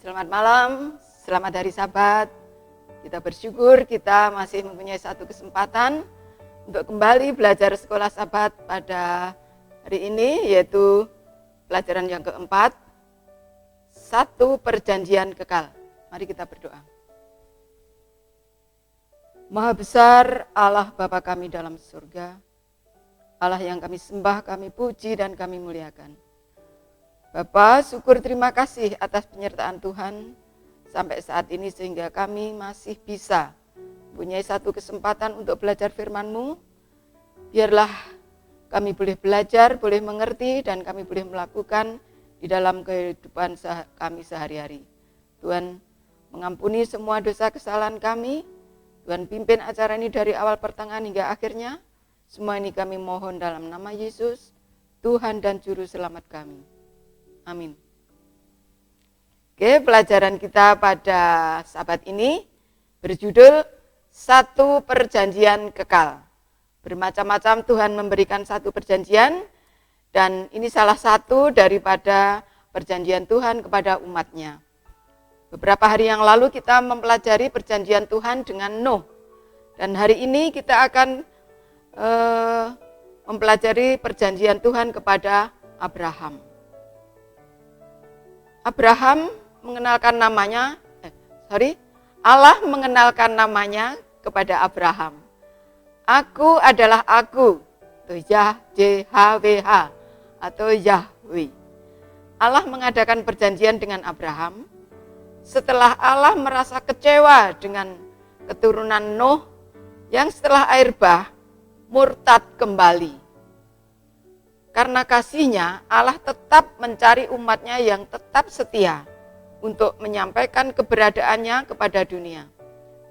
Selamat malam, selamat hari Sabat. Kita bersyukur kita masih mempunyai satu kesempatan untuk kembali belajar sekolah Sabat pada hari ini, yaitu pelajaran yang keempat, satu perjanjian kekal. Mari kita berdoa. Maha besar Allah Bapa kami dalam surga, Allah yang kami sembah, kami puji dan kami muliakan. Bapa, syukur terima kasih atas penyertaan Tuhan sampai saat ini sehingga kami masih bisa mempunyai satu kesempatan untuk belajar firman-Mu. Biarlah kami boleh belajar, boleh mengerti, dan kami boleh melakukan di dalam kehidupan kami sehari-hari. Tuhan mengampuni semua dosa kesalahan kami. Tuhan pimpin acara ini dari awal pertengahan hingga akhirnya. Semua ini kami mohon dalam nama Yesus, Tuhan dan Juru Selamat kami. Amin. Oke, pelajaran kita pada Sabat ini berjudul Satu Perjanjian Kekal. Bermacam-macam Tuhan memberikan satu perjanjian, dan ini salah satu daripada perjanjian Tuhan kepada umatnya. Beberapa hari yang lalu kita mempelajari perjanjian Tuhan dengan Nuh, dan hari ini kita akan mempelajari perjanjian Tuhan kepada Abraham. Allah mengenalkan namanya kepada Abraham. Aku adalah aku, itu YHWH atau Yahweh. Allah mengadakan perjanjian dengan Abraham setelah Allah merasa kecewa dengan keturunan Nuh yang setelah air bah murtad kembali. Karena kasihnya, Allah tetap mencari umatnya yang tetap setia untuk menyampaikan keberadaannya kepada dunia.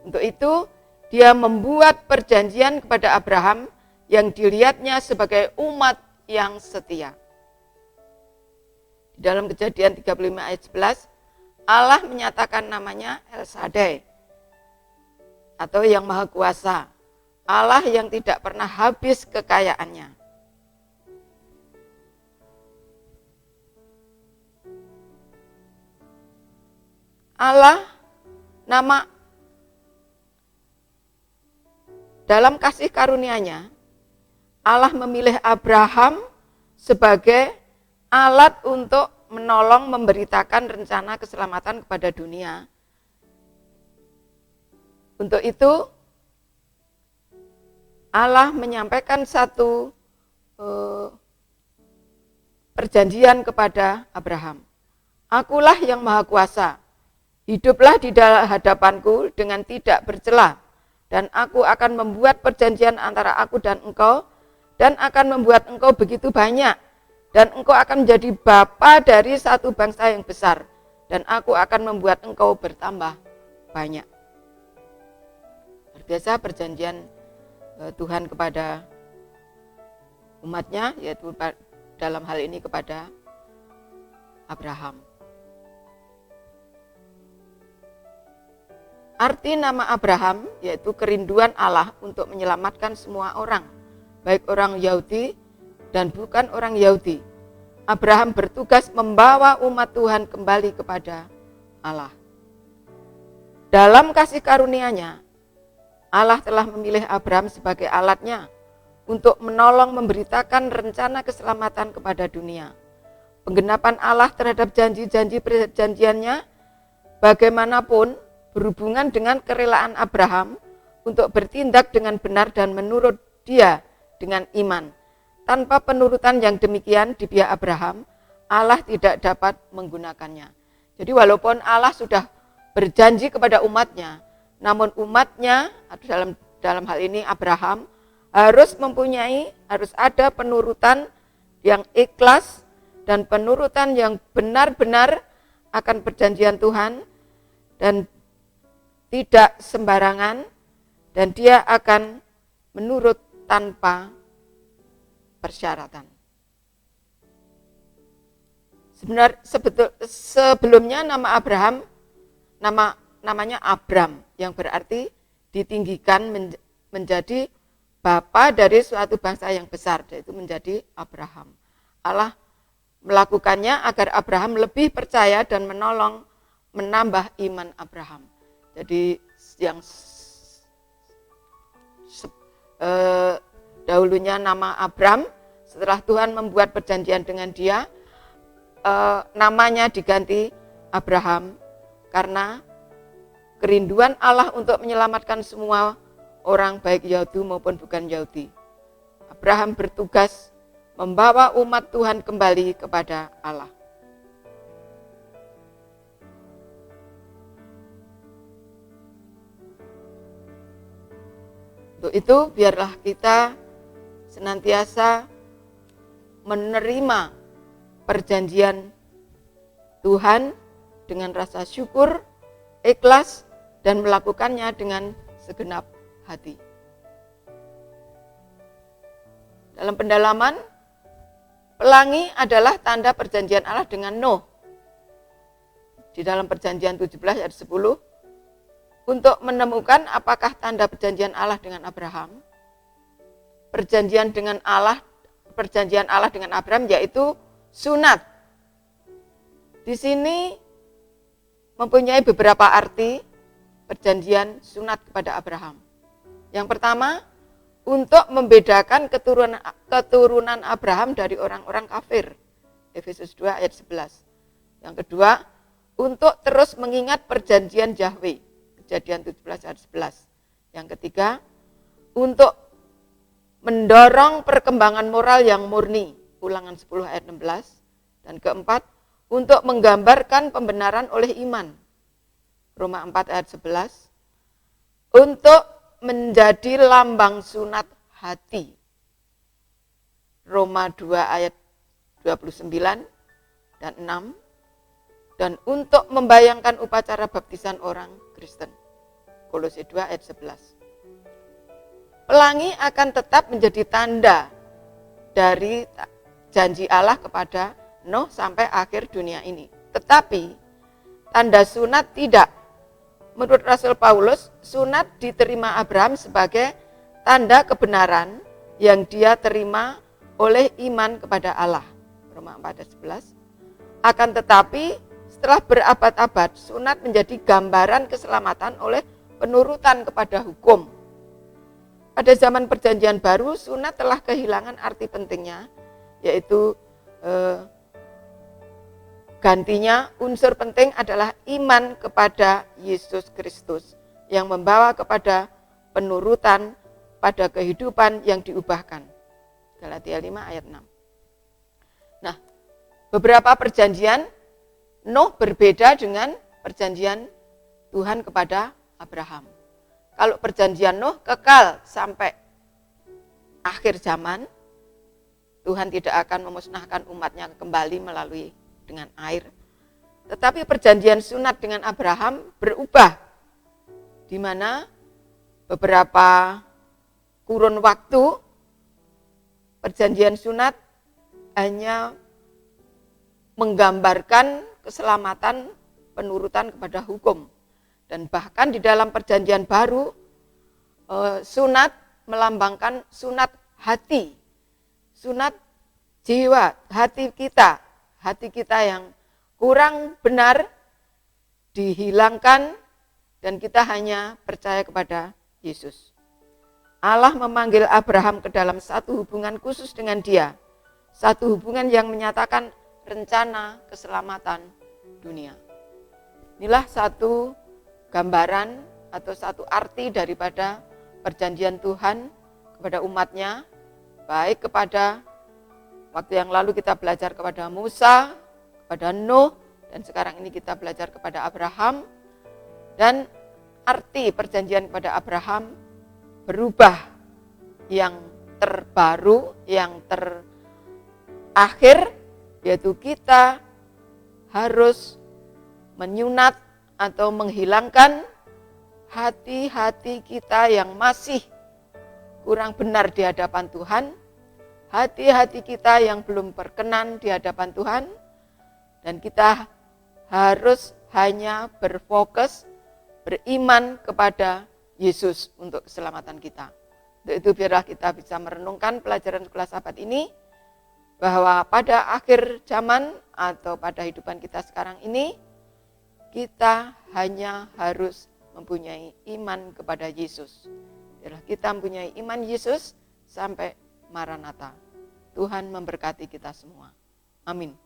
Untuk itu, dia membuat perjanjian kepada Abraham yang dilihatnya sebagai umat yang setia. Di dalam Kejadian 35 ayat 11, Allah menyatakan namanya El Shaddai atau yang Maha Kuasa, Allah yang tidak pernah habis kekayaannya. Allah nama dalam kasih karunia-Nya, Allah memilih Abraham sebagai alat untuk menolong memberitakan rencana keselamatan kepada dunia. Untuk itu Allah menyampaikan satu perjanjian kepada Abraham. Akulah yang Maha Kuasa. Hiduplah di hadapanku dengan tidak bercela, dan aku akan membuat perjanjian antara aku dan engkau, dan akan membuat engkau begitu banyak, dan engkau akan menjadi bapa dari satu bangsa yang besar, dan aku akan membuat engkau bertambah banyak. Biasa perjanjian Tuhan kepada umatnya, yaitu dalam hal ini kepada Abraham. Arti nama Abraham yaitu kerinduan Allah untuk menyelamatkan semua orang, baik orang Yahudi dan bukan orang Yahudi. Abraham bertugas membawa umat Tuhan kembali kepada Allah. Dalam kasih karunia-Nya, Allah telah memilih Abraham sebagai alatnya untuk menolong memberitakan rencana keselamatan kepada dunia. Penggenapan Allah terhadap janji-janji perjanjiannya bagaimanapun berhubungan dengan kerelaan Abraham untuk bertindak dengan benar dan menurut dia dengan iman. Tanpa penurutan yang demikian di pihak Abraham, Allah tidak dapat menggunakannya. Jadi walaupun Allah sudah berjanji kepada umatnya, namun umatnya dalam hal ini Abraham harus ada penurutan yang ikhlas dan penurutan yang benar-benar akan perjanjian Tuhan dan tidak sembarangan, dan dia akan menurut tanpa persyaratan. Sebelumnya nama Abraham namanya Abram, yang berarti ditinggikan menjadi bapa dari suatu bangsa yang besar, yaitu menjadi Abraham. Allah melakukannya agar Abraham lebih percaya dan menolong menambah iman Abraham. Jadi yang dahulunya nama Abram, setelah Tuhan membuat perjanjian dengan dia, namanya diganti Abraham karena kerinduan Allah untuk menyelamatkan semua orang baik Yahudi maupun bukan Yahudi. Abraham bertugas membawa umat Tuhan kembali kepada Allah. Untuk itu biarlah kita senantiasa menerima perjanjian Tuhan dengan rasa syukur, ikhlas, dan melakukannya dengan segenap hati. Dalam pendalaman, pelangi adalah tanda perjanjian Allah dengan Nuh. Di dalam perjanjian 17 ayat 10, untuk menemukan apakah tanda perjanjian Allah dengan Abraham, perjanjian Allah dengan Abraham yaitu sunat. Di sini mempunyai beberapa arti perjanjian sunat kepada Abraham. Yang pertama, untuk membedakan keturunan Abraham dari orang-orang kafir. Efesus 2 ayat 11. Yang kedua, untuk terus mengingat perjanjian Yahweh. Kejadian 17 ayat 11. Yang ketiga, untuk mendorong perkembangan moral yang murni. Ulangan 10 ayat 16. Dan keempat, untuk menggambarkan pembenaran oleh iman. Roma 4 ayat 11. Untuk menjadi lambang sunat hati. Roma 2 ayat 29 dan 6. Dan untuk membayangkan upacara baptisan orang Kristen. Kolose 2 ayat 11. Pelangi akan tetap menjadi tanda dari janji Allah kepada Nuh sampai akhir dunia ini. Tetapi tanda sunat tidak. Menurut Rasul Paulus, sunat diterima Abraham sebagai tanda kebenaran yang dia terima oleh iman kepada Allah. Roma 4 ayat 11. Akan tetapi setelah berabad-abad, sunat menjadi gambaran keselamatan oleh penurutan kepada hukum. Pada zaman perjanjian baru, sunat telah kehilangan arti pentingnya, yaitu gantinya unsur penting adalah iman kepada Yesus Kristus yang membawa kepada penurutan pada kehidupan yang diubahkan. Galatia 5 ayat 6. Nah, beberapa perjanjian Nuh berbeda dengan perjanjian Tuhan kepada Abraham. Kalau perjanjian Nuh kekal sampai akhir zaman, Tuhan tidak akan memusnahkan umatnya kembali melalui dengan air. Tetapi perjanjian sunat dengan Abraham berubah, di mana beberapa kurun waktu perjanjian sunat hanya menggambarkan keselamatan penurutan kepada hukum. Dan bahkan di dalam perjanjian baru, sunat melambangkan sunat hati, sunat jiwa, hati kita yang kurang benar dihilangkan dan kita hanya percaya kepada Yesus. Allah memanggil Abraham ke dalam satu hubungan khusus dengan dia, satu hubungan yang menyatakan rencana keselamatan dunia. Inilah satu gambaran atau satu arti daripada perjanjian Tuhan kepada umatnya, baik kepada waktu yang lalu kita belajar kepada Musa, kepada Nuh, dan sekarang ini kita belajar kepada Abraham. Dan arti perjanjian kepada Abraham berubah, yang terbaru, yang terakhir, yaitu kita harus menyunat atau menghilangkan hati-hati kita yang masih kurang benar di hadapan Tuhan, hati-hati kita yang belum berkenan di hadapan Tuhan, dan kita harus hanya berfokus, beriman kepada Yesus untuk keselamatan kita. Untuk itu biarlah kita bisa merenungkan pelajaran sekolah sahabat ini, bahwa pada akhir zaman atau pada kehidupan kita sekarang ini, kita hanya harus mempunyai iman kepada Yesus. Biarlah kita mempunyai iman Yesus sampai Maranatha. Tuhan memberkati kita semua. Amin.